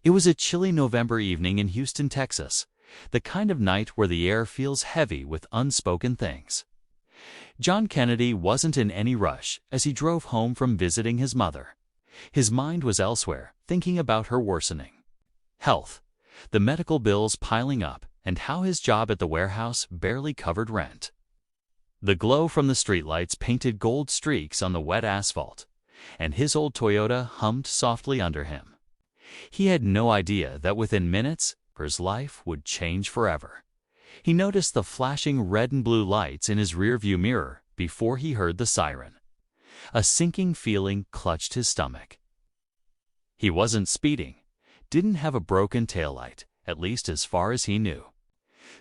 It was a chilly November evening in Houston, Texas, the kind of night where the air feels heavy with unspoken things. John Kennedy wasn't in any rush as he drove home from visiting his mother. His mind was elsewhere, thinking about her worsening health, the medical bills piling up, and how his job at the warehouse barely covered rent. The glow from the streetlights painted gold streaks on the wet asphalt, and his old Toyota hummed softly under him. He had no idea that within minutes, his life would change forever. He noticed the flashing red and blue lights in his rearview mirror before he heard the siren. A sinking feeling clutched his stomach. He wasn't speeding, didn't have a broken taillight, at least as far as he knew.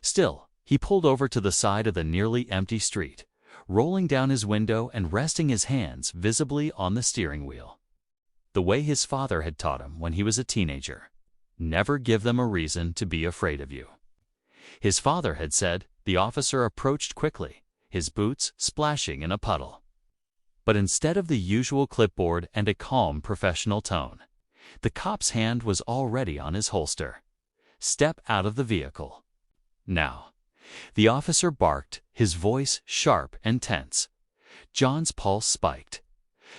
Still, he pulled over to the side of the nearly empty street, rolling down his window and resting his hands visibly on the steering wheel. The way his father had taught him when he was a teenager: never give them a reason to be afraid of you. His father had said. The officer approached quickly, his boots splashing in a puddle. But instead of the usual clipboard and a calm professional tone, the cop's hand was already on his holster. Step out of the vehicle. Now. The officer barked, his voice sharp and tense. John's pulse spiked.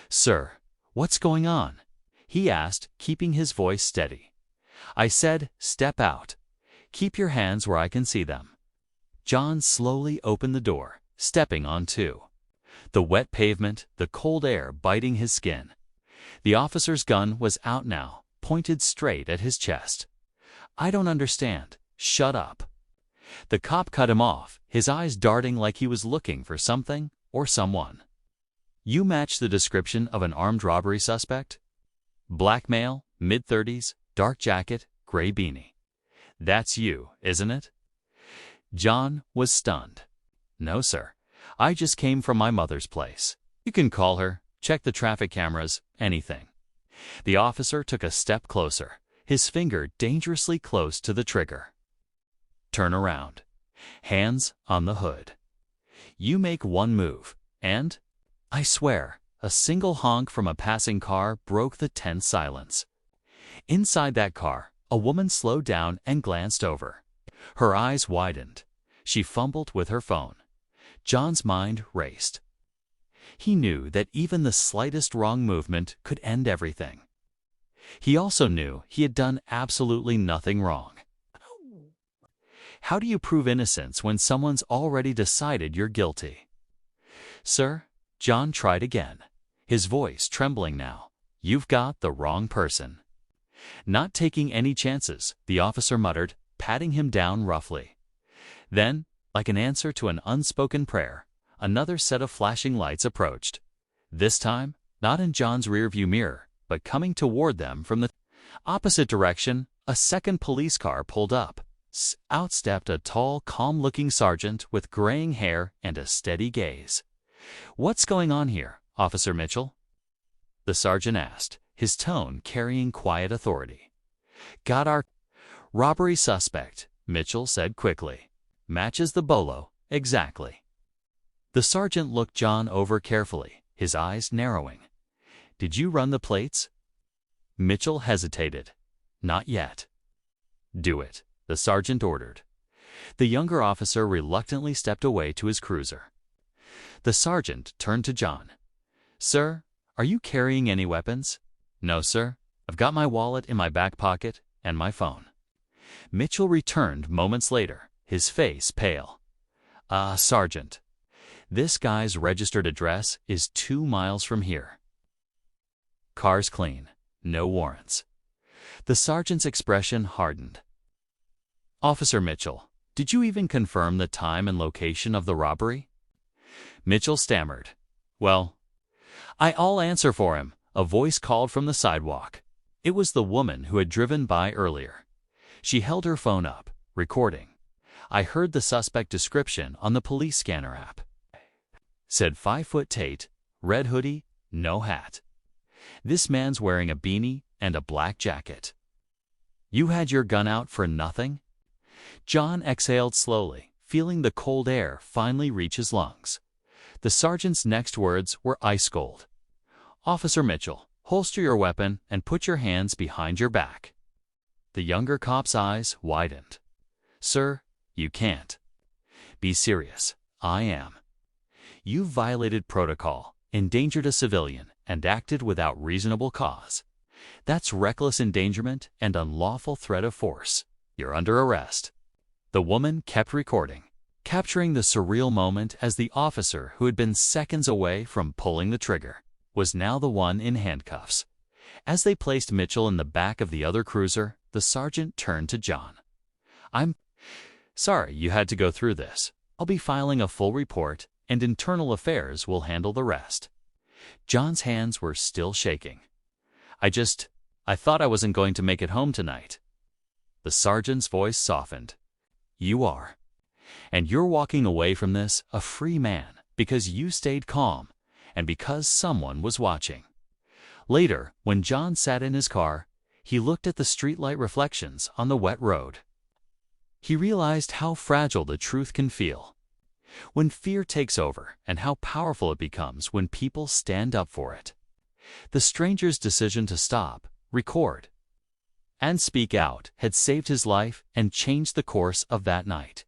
"Sir, what's going on?" he asked, keeping his voice steady. "I said, step out. Keep your hands where I can see them." John slowly opened the door, stepping on two. The wet pavement, the cold air biting his skin. The officer's gun was out now, pointed straight at his chest. "I don't understand. Shut up." The cop cut him off, his eyes darting like he was looking for something or someone. "You match the description of an armed robbery suspect? Black male, mid-30s, dark jacket, gray beanie. That's you, isn't it?" John was stunned. "No, sir. I just came from my mother's place. You can call her, check the traffic cameras, anything." The officer took a step closer, his finger dangerously close to the trigger. "Turn around. Hands on the hood. You make one move, and—" I swear, a single honk from a passing car broke the tense silence. Inside that car, a woman slowed down and glanced over. Her eyes widened. She fumbled with her phone. John's mind raced. He knew that even the slightest wrong movement could end everything. He also knew he had done absolutely nothing wrong. How do you prove innocence when someone's already decided you're guilty? "Sir," John tried again, his voice trembling now, "you've got the wrong person." "Not taking any chances," the officer muttered, patting him down roughly. Then, like an answer to an unspoken prayer, another set of flashing lights approached. This time, not in John's rearview mirror, but coming toward them from the opposite direction. A second police car pulled up. Out stepped a tall, calm-looking sergeant with graying hair and a steady gaze. "What's going on here, Officer Mitchell?" the sergeant asked, his tone carrying quiet authority. "Got our robbery suspect," Mitchell said quickly. "Matches the bolo, exactly." The sergeant looked John over carefully, his eyes narrowing. "Did you run the plates?" Mitchell hesitated. "Not yet." "Do it," the sergeant ordered. The younger officer reluctantly stepped away to his cruiser. The sergeant turned to John. "Sir, are you carrying any weapons?" "No, sir. I've got my wallet in my back pocket and my phone." Mitchell returned moments later, his face pale. Sergeant, this guy's registered address is 2 miles from here. Car's clean, no warrants." The sergeant's expression hardened. "Officer Mitchell, did you even confirm the time and location of the robbery?" Mitchell stammered. "Well, I'll answer for him," a voice called from the sidewalk. It was the woman who had driven by earlier. She held her phone up, recording. "I heard the suspect description on the police scanner app. Said 5-foot Tate, red hoodie, no hat. This man's wearing a beanie and a black jacket." "You had your gun out for nothing?" John exhaled slowly, feeling the cold air finally reach his lungs. The sergeant's next words were ice cold. "Officer Mitchell, holster your weapon and put your hands behind your back." The younger cop's eyes widened. "Sir, you can't. Be serious. I am. You've violated protocol, endangered a civilian, and acted without reasonable cause. That's reckless endangerment and unlawful threat of force. You're under arrest." The woman kept recording, capturing the surreal moment as the officer who had been seconds away from pulling the trigger was now the one in handcuffs. As they placed Mitchell in the back of the other cruiser, the sergeant turned to John. "I'm sorry you had to go through this. I'll be filing a full report, and internal affairs will handle the rest." John's hands were still shaking. I thought I wasn't going to make it home tonight." The sergeant's voice softened. "You are. And you're walking away from this a free man because you stayed calm and because someone was watching." Later, when John sat in his car, he looked at the streetlight reflections on the wet road. He realized how fragile the truth can feel when fear takes over, and how powerful it becomes when people stand up for it. The stranger's decision to stop, record, and speak out had saved his life and changed the course of that night.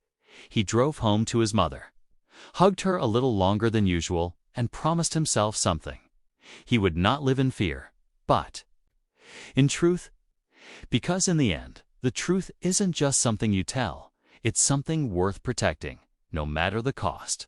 He drove home to his mother, hugged her a little longer than usual, and promised himself something. He would not live in fear, but in truth, because in the end, the truth isn't just something you tell, it's something worth protecting, no matter the cost.